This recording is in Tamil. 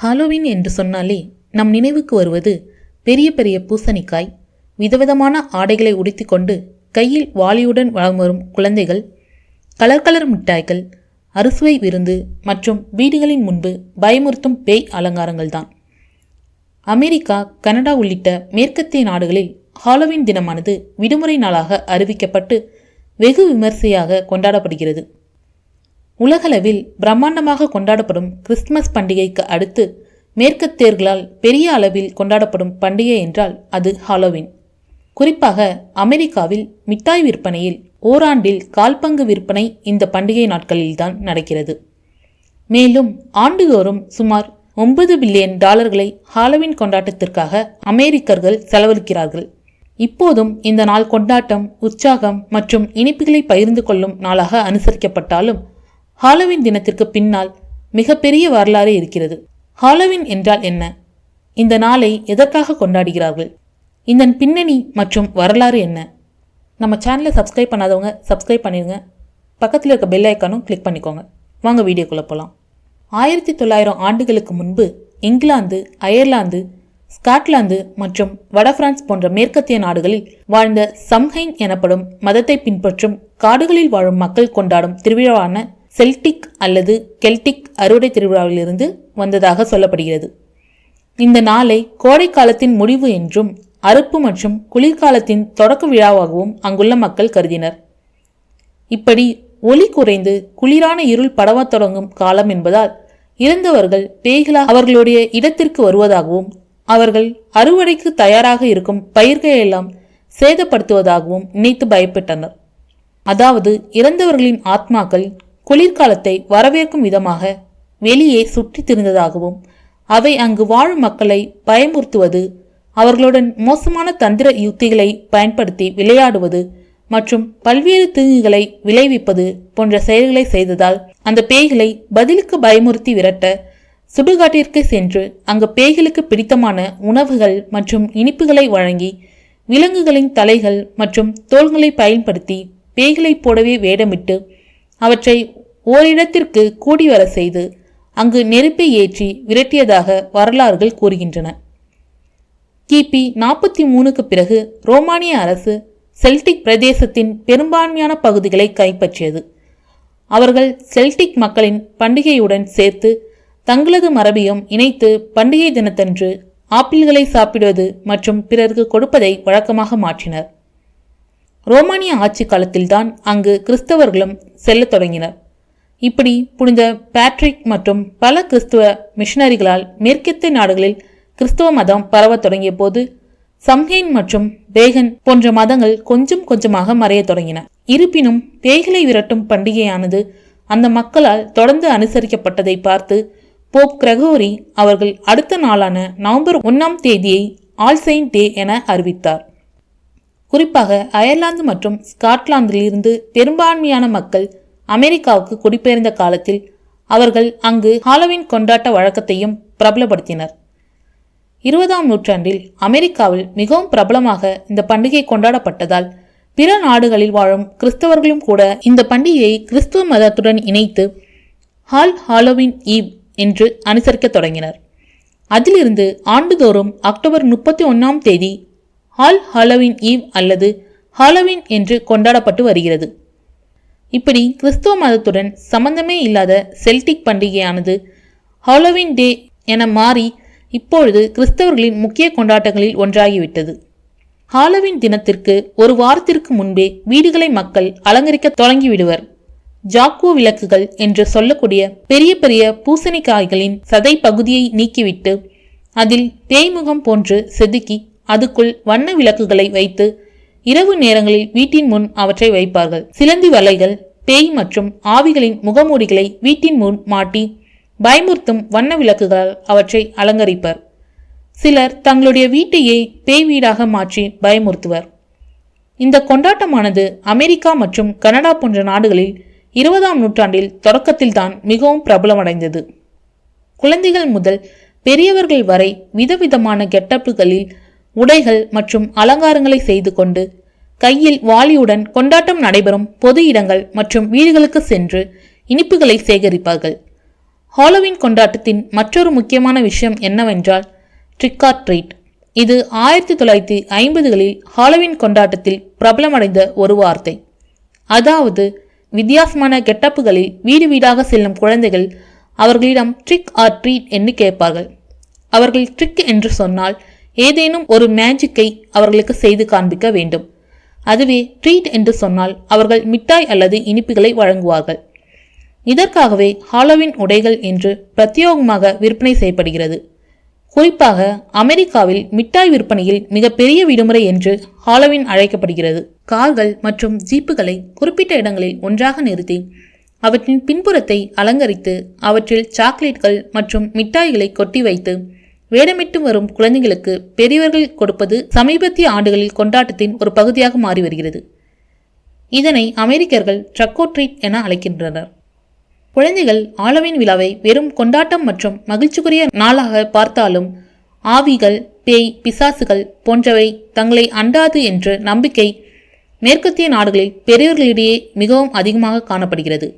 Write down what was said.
ஹாலோவீன் என்று சொன்னாலே நம் நினைவுக்கு வருவது பெரிய பெரிய பூசணிக்காய், விதவிதமான ஆடைகளை உடுத்திக்கொண்டு கையில் வாளியுடன் வலம் வரும் குழந்தைகள், கலர் கலர் மிட்டாய்கள், அறுசுவை விருந்து மற்றும் வீடுகளின் முன்பு பயமுறுத்தும் பேய் அலங்காரங்கள்தான். அமெரிக்கா, கனடா உள்ளிட்ட மேற்கத்திய நாடுகளில் ஹாலோவீன் தினமானது விடுமுறை நாளாக அறிவிக்கப்பட்டு வெகு விமர்சையாக கொண்டாடப்படுகிறது. உலகளவில் பிரம்மாண்டமாக கொண்டாடப்படும் கிறிஸ்துமஸ் பண்டிகைக்கு அடுத்து மேற்கத்தியர்களால் பெரிய அளவில் கொண்டாடப்படும் பண்டிகை என்றால் அது ஹாலோவீன். குறிப்பாக அமெரிக்காவில் மிட்டாய் விற்பனையில் ஓராண்டில் கால்பங்கு விற்பனை இந்த பண்டிகை நாட்களில்தான் நடக்கிறது. மேலும் ஆண்டுதோறும் சுமார் $9 பில்லியன் ஹாலோவீன் கொண்டாட்டத்திற்காக அமெரிக்கர்கள் செலவழிக்கிறார்கள். இப்போதும் இந்த நாள் கொண்டாட்டம், உற்சாகம் மற்றும் இனிப்புகளை பகிர்ந்து கொள்ளும் நாளாக அனுசரிக்கப்பட்டாலும் ஹாலோவீன் தினத்திற்கு பின்னால் மிகப்பெரிய வரலாறு இருக்கிறது. ஹாலோவீன் என்றால் என்ன? இந்த நாளை எதற்காக கொண்டாடுகிறார்கள்? இதன் பின்னணி மற்றும் வரலாறு என்ன? நம்ம சேனலை சப்ஸ்கிரைப் பண்ணாதவங்க சப்ஸ்கிரைப் பண்ணிடுங்க. பக்கத்தில் இருக்க பெல் ஐக்கானும் கிளிக் பண்ணிக்கோங்க. வாங்க வீடியோக்குள்ளே போகலாம். 1900 ஆண்டுகளுக்கு முன்பு இங்கிலாந்து, அயர்லாந்து, ஸ்காட்லாந்து மற்றும் வட பிரான்ஸ் போன்ற மேற்கத்திய நாடுகளில் வாழ்ந்த சம்ஹைன் எனப்படும் மதத்தை பின்பற்றும் காடுகளில் வாழும் மக்கள் கொண்டாடும் திருவிழாவான செல்டிக் அல்லது கெல்டிக் அறுவடை திருவிழாவிலிருந்து வந்ததாக சொல்லப்படுகிறது. இந்த நாளை கோடை காலத்தின் முடிவு என்றும் அறுப்பு மற்றும் குளிர்காலத்தின் தொடக்க விழாவாகவும் அங்குள்ள மக்கள் கருதினர். இப்படி ஒளி குறைந்து குளிரான இருள் படவத் தொடங்கும் காலம் என்பதால் இறந்தவர்கள் பேய்களாக அவர்களுடைய இடத்திற்கு வருவதாகவும் அவர்கள் அறுவடைக்கு தயாராக இருக்கும் பயிர்களெல்லாம் சேதப்படுத்துவதாகவும் நினைத்து பயப்பட்டனர். அதாவது இறந்தவர்களின் ஆத்மாக்கள் குளிர்காலத்தை வரவேற்கும் விதமாக வெளியே சுற்றி திரிந்ததாகவும் அவை அங்கு வாழும் மக்களை பயமுறுத்துவது, அவர்களுடன் மோசமான தந்திர யுக்திகளை பயன்படுத்தி விளையாடுவது மற்றும் பல்வேறு தீங்குகளை விளைவிப்பது போன்ற செயல்களை செய்ததால் அந்த பேய்களை பதிலுக்கு பயமுறுத்தி விரட்ட சுடுகாட்டிற்கு சென்று அங்கு பேய்களுக்கு பிடித்தமான உணவுகள் மற்றும் இனிப்புகளை வழங்கி விலங்குகளின் தலைகள் மற்றும் தோள்களை பயன்படுத்தி பேய்களைப் போலவே வேடமிட்டு அவற்றை ஓரிடத்திற்கு கூடி வர செய்து அங்கு நெருப்பை ஏற்றி விரட்டியதாக வரலாறுகள் கூறுகின்றன. கிபி 43க்கு பிறகு ரோமானிய அரசு செல்டிக் பிரதேசத்தின் பெரும்பான்மையான பகுதிகளை கைப்பற்றியது. அவர்கள் செல்டிக் மக்களின் பண்டிகையுடன் சேர்த்து தங்களது மரபையும் இணைத்து பண்டிகை தினத்தன்று ஆப்பிள்களை சாப்பிடுவது மற்றும் பிறருக்கு கொடுப்பதை வழக்கமாக மாற்றினர். ரோமானிய ஆட்சி காலத்தில்தான் அங்கு கிறிஸ்தவர்களும் செல்லத் தொடங்கினர். இப்படி புனித பேட்ரிக் மற்றும் பல கிறிஸ்துவ மிஷனரிகளால் மேற்கத்திய நாடுகளில் கிறிஸ்தவ மதம் பரவத் தொடங்கிய போது சம்ஹைன் மற்றும் பேகன் போன்ற மதங்கள் கொஞ்சம் கொஞ்சமாக மறையத் தொடங்கின. இருப்பினும் பேய்களை விரட்டும் பண்டிகையானது அந்த மக்களால் தொடர்ந்து அனுசரிக்கப்பட்டதை பார்த்து போப் கிரகோரி அவர்கள் அடுத்த நாளான நவம்பர் 1ஆம் தேதியை ஆல் செயின்ட் டே என அறிவித்தார். குறிப்பாக அயர்லாந்து மற்றும் ஸ்காட்லாந்திலிருந்து பெரும்பான்மையான மக்கள் அமெரிக்காவுக்கு குடிபெயர்ந்த காலத்தில் அவர்கள் அங்கு ஹாலோவீன் கொண்டாட்ட வழக்கத்தையும் பிரபலப்படுத்தினர். 20ஆம் நூற்றாண்டில் அமெரிக்காவில் மிகவும் பிரபலமாக இந்த பண்டிகை கொண்டாடப்பட்டதால் பிற நாடுகளில் வாழும் கிறிஸ்தவர்களும் கூட இந்த பண்டிகையை கிறிஸ்துவ மதத்துடன் இணைத்து ஹாலோவீன் ஈவ் என்று அனுசரிக்க தொடங்கினர். அதிலிருந்து ஆண்டுதோறும் அக்டோபர் 31ஆம் தேதி ஹாலோவீன் ஈவ் அல்லது ஹாலோவீன் என்று கொண்டாடப்பட்டு வருகிறது. இப்படி கிறிஸ்துவ மதத்துடன் சம்பந்தமே இல்லாத செல்டிக் பண்டிகையானது ஹாலோவீன் டே என மாறி இப்பொழுது கிறிஸ்தவர்களின் முக்கிய கொண்டாட்டங்களில் ஒன்றாகிவிட்டது. ஹாலோவீன் தினத்திற்கு ஒரு வாரத்திற்கு முன்பே வீடுகளை மக்கள் அலங்கரிக்க தொடங்கிவிடுவர். ஜாக்கோ விளக்குகள் என்று சொல்லக்கூடிய பெரிய பெரிய பூசணிக்காய்களின் சதை பகுதியை நீக்கிவிட்டு அதில் பேய்முகம் போன்று செதுக்கி அதுக்குள் வண்ண விளக்குகளை வைத்து இரவு நேரங்களில் வீட்டின் முன் அவற்றை வைப்பார்கள். சிலந்தி வலைகள், பேய் மற்றும் ஆவிகளின் முகமூடிகளை வீட்டின் முன் மாட்டி பயமுறுத்தும் வண்ண விளக்குகளால் அவற்றை அலங்கரிப்பர். சிலர் தங்களுடைய வீட்டையே பேய் வீடாக மாற்றி பயமுறுத்துவர். இந்த கொண்டாட்டமானது அமெரிக்கா மற்றும் கனடா போன்ற நாடுகளில் 20ஆம் நூற்றாண்டில் தொடக்கத்தில்தான் மிகவும் பிரபலமடைந்தது. குழந்தைகள் முதல் பெரியவர்கள் வரை விதவிதமான கெட்டப்புகளில் உடைகள் மற்றும் அலங்காரங்களை செய்து கொண்டு கையில் வாளியுடன் கொண்டாட்டம் நடைபெறும் பொது இடங்கள் மற்றும் வீடுகளுக்கு சென்று இனிப்புகளை சேகரிப்பார்கள். ஹாலோவீன் கொண்டாட்டத்தின் மற்றொரு முக்கியமான விஷயம் என்னவென்றால் ட்ரிக் ஆர் ட்ரீட். இது 1950களில் ஹாலோவீன் கொண்டாட்டத்தில் பிரபலமடைந்த ஒரு வார்த்தை. அதாவது வித்தியாசமான கெட்டப்புகளில் வீடு வீடாக செல்லும் குழந்தைகள் அவர்களிடம் ட்ரிக் ஆர் ட்ரீட் என்று கேட்பார்கள். அவர்கள் ட்ரிக் என்று சொன்னால் ஏதேனும் ஒரு மேஜிக்கை அவர்களுக்கு செய்து காண்பிக்க வேண்டும். அதுவே ட்ரீட் என்று சொன்னால் அவர்கள் மிட்டாய் அல்லது இனிப்புகளை வழங்குவார்கள். இதற்காகவே ஹாலோவீன் உடைகள் என்று பிரத்யேகமாக விற்பனை செய்யப்படுகிறது. குறிப்பாக அமெரிக்காவில் மிட்டாய் விற்பனையில் மிகப்பெரிய விடுமுறை என்று ஹாலோவீன் அழைக்கப்படுகிறது. கார்கள் மற்றும் ஜீப்புகளை குறிப்பிட்ட இடங்களில் ஒன்றாக நிறுத்தி அவற்றின் பின்புறத்தை அலங்கரித்து அவற்றில் சாக்லேட்கள் மற்றும் மிட்டாய்களை கொட்டி வைத்து வேடமிட்டு வரும் குழந்தைகளுக்கு பெரியவர்கள் கொடுப்பது சமீபத்திய ஆண்டுகளில் கொண்டாட்டத்தின் ஒரு பகுதியாக மாறி வருகிறது. இதனை அமெரிக்கர்கள் ட்ரிக் ஆர் ட்ரீட் என அழைக்கின்றனர். குழந்தைகள் ஹாலோவீன் விழாவை வெறும் கொண்டாட்டம் மற்றும் மகிழ்ச்சிக்குரிய நாளாக பார்த்தாலும் ஆவிகள், பேய், பிசாசுகள் போன்றவை தங்களை அண்டாது என்ற நம்பிக்கை மேற்கத்திய நாடுகளில் பெரியவர்களிடையே மிகவும் அதிகமாக காணப்படுகிறது.